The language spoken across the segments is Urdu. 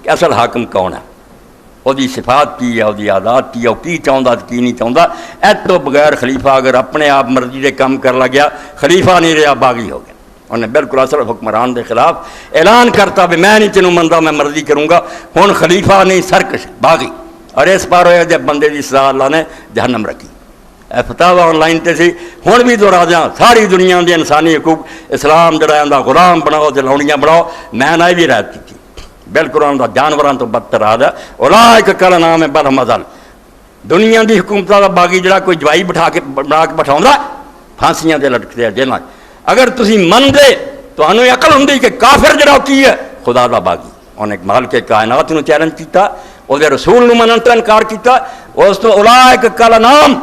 کہ اصل حاکم کون ہے، وہی صفات کی ہے، وہی عادات کی ہے، وہ کی چاہتا کی نہیں چاہتا۔ اس تو بغیر خلیفہ اگر اپنے آپ مرضی دے کام کر لگیا، خلیفہ نہیں رہا، باغی ہو گیا۔ انہیں بالکل اصل حکمران دے خلاف اعلان کرتا بھی میں نہیں تینوں منتا، میں مرضی کروں گا، ہن خلیفہ نہیں سرکش باغی۔ اور اس پر ہوئے جب بندے دی سزا اللہ نے جہنم رکھی۔ فتاوا آن لائن تے سی، ہن بھی دہرا دیاں، ساری دنیا دے انسانی حقوق اسلام جڑا آندا غلام بناؤ تے لونیاں بناؤ، میں نہ بھی رعایت کی بالکل آندا جانوراں تو بدتر آ دا اولئک کل نام بل مزل۔ دنیا دی حکومتاں دا باغی جڑا کوئی جوائی بٹھا کے بنا کے بٹھاوندا پھانسیاں تے لٹکتے ہیں جیلاں۔ اگر تسی من دے تو انہوں عقل ہوندی کہ کافر جڑا کی ہے خدا دا باغی، انہیں مالک کائنات نو چیلنج کیتا، او دے رسول نو منن تو انکار کیتا، اس تو اولئک کل نام،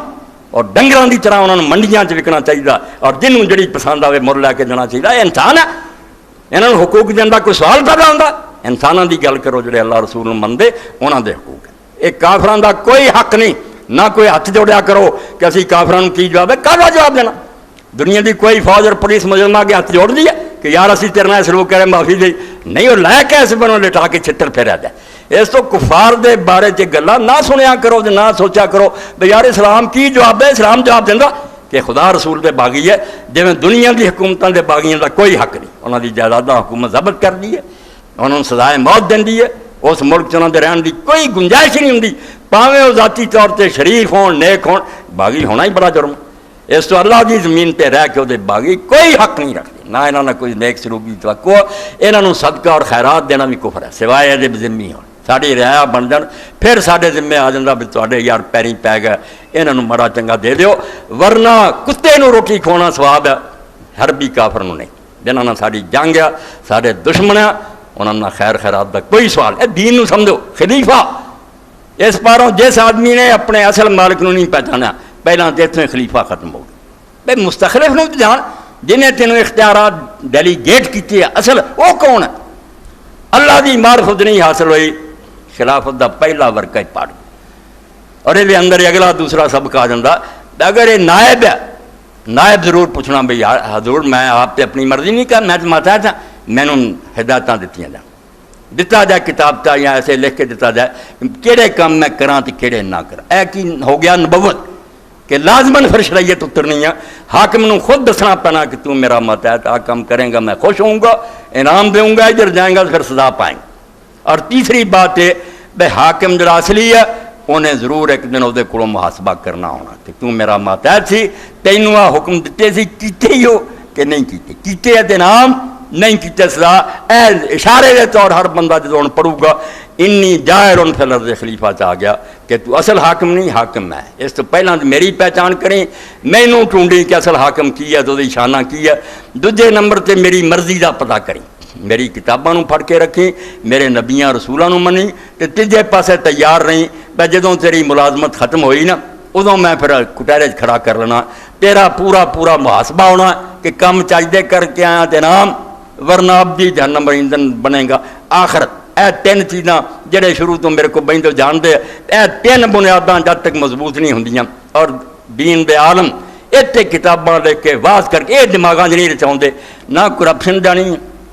اور ڈنگراں دی طرح انہوں نے منڈیاں چ وکنا چاہیے، اور جنوں جڑی پسند آوے مر لے کے جانا چاہیے۔ یہ انسان ہے، انہوں نے حقوق دین دا کوئی سوال پیدا ہوندا؟ انساناں دی گل کرو جڑے اللہ رسول نو مندے، انہاں دے حقوق ہیں۔ ایک کافراں دا کوئی حق نہیں، نہ کوئی ہاتھ جوڑیا کرو کہ اسی کافراں نو کی جواب ہے، کاہدا جواب دینا؟ دنیا دی کوئی فوج اور پولیس مجرم آ کے ہاتھ جوڑ دیا کہ یار اسی تیرے نال سلوک کرے معافی دے؟ نہیں، وہ لے کے اس بنوں لٹا کے چھتر پھیرا دے۔ اس تو کفار دے بارے چ گلاں نہ سنیا کرو، نہ سوچا کرو بھئی یار اسلام کی جواب ہے۔ اسلام جواب دیندا کہ خدا رسول دے باغی ہے، جویں دنیا دی حکومتاں دے باغیاں دا کوئی حق نہیں۔ انہاں دی جائیداداں حکومت ضبط کر دی ہے، انہوں نے سزائے موت دیندی ہے، اس ملک چ انہاں دے رہن دی کوئی گنجائش نہیں ہوندی، پاویں وہ ذاتی طور تے شریف ہون نیک ہون، باغی ہونا ہی بڑا جرم۔ اس تو اللہ دی زمین پہ رہ کے وہ باغی کوئی حق نہیں رکھتے، نہ انہوں نے کوئی نیک سلوک کی توقع، انہوں نے صدقہ اور خیرات دینا بھی کفر ہے، سوائے یہ ذمہ ہو ساری رعایا بن جان، پھر سارے ذمہ آ جاتا بھی تے یار پیریں پی گئے، انہوں مڑا چنگا دے دیو، ورنہ کتے نو روٹی کھونا سواب ہے، حربی کافر نو نہیں، جنہوں نے ساری جنگ ہے، سارے دشمن ہے، انہوں نے خیر خیرات کا کوئی سوال ہے۔ دین نو سمجھو، خلیفہ اس پاروں جس آدمی نے اپنے اصل مالک نو نہیں پہچانا، پہلا تو اتنے خلیفہ ختم ہو گیا۔ بھائی مستخلف نو تو جان، جنہیں تینوں اختیارات ڈیلیگیٹ کیتے ہیں، اصل وہ کون ہے؟ اللہ دی معرفت نہیں حاصل ہوئی، خلافت دا پہلا ورقہ پڑھ، اور یہ اندر اگلا دوسرا سبق آ جاتا۔ اگر یہ نائب ہے، نائب ضرور پوچھنا بھئی حضور میں آپ پہ اپنی مرضی نہیں کر، میں تو ماتا تھا، میں نے ہدایتاں دیتیاں جان، دتا جائے کتاب تا یا ایسے لکھ کے دتا جائے کہڑے کام میں کراں تے کہڑے نہ کراں۔ اے کی ہو گیا نبوت کہ لازماً پھر شریعت اترنی ہے، حاکم نو خود دسنا پینا کہ تو میرا ماتحت آ کام کریں گا میں خوش ہوں گا، انعام دوں گا، ادھر جائیں گا پھر سزا پائیں گا۔ اور تیسری بات ہے بھائی حاکم جڑا اصلی ہے انہیں ضرور ایک دن وہ کو محاسبہ کرنا ہونا کہ تو میرا ماتحت سی، تینوں آ حکم دیتے سی، کیتے ہی ہو کہ نہیں کیتے، کیتے ہے انعام، نہیں کیتے سزا۔ اے اشارے دے طور ہر بندہ جدوں پڑھوں گا انی جائر فی الارض خلیفہ چ آ گیا کہ تو اصل حاکم نہیں، حاکم میں۔ اس تو پہلا میری پہچان کریں، مینوں ڈھونڈیں کہ اصل حاکم کی ہے، تو شانہ کی ہے۔ دوجے نمبر تے میری مرضی دا پتہ کریں، میری کتاباں نو پڑھ کے رکھیں، میرے نبیاں رسولاں نو منیں، تے تیجے پاسے تیار رہیں بھئی جدوں تیری ملازمت ختم ہوئی نا ادوں میں پھر کٹہرے کھڑا کر لینا، تیرا پورا محاسبہ ہونا کہ کم چاہیے کر کے آیا تے نام، ورنہ ابدی جہنم ایندھن بنے گا آخرت۔ اے تین چیزاں جڑے شروع تو میرے کو بہن تو جان دے، اے تین بنیاداں جب تک مضبوط نہیں ہوندیاں، اور دین دے عالم اتنے کتاباں لے کے واز کر کے یہ دماغاں نہیں رچاؤندے، نہ کرپشن جانی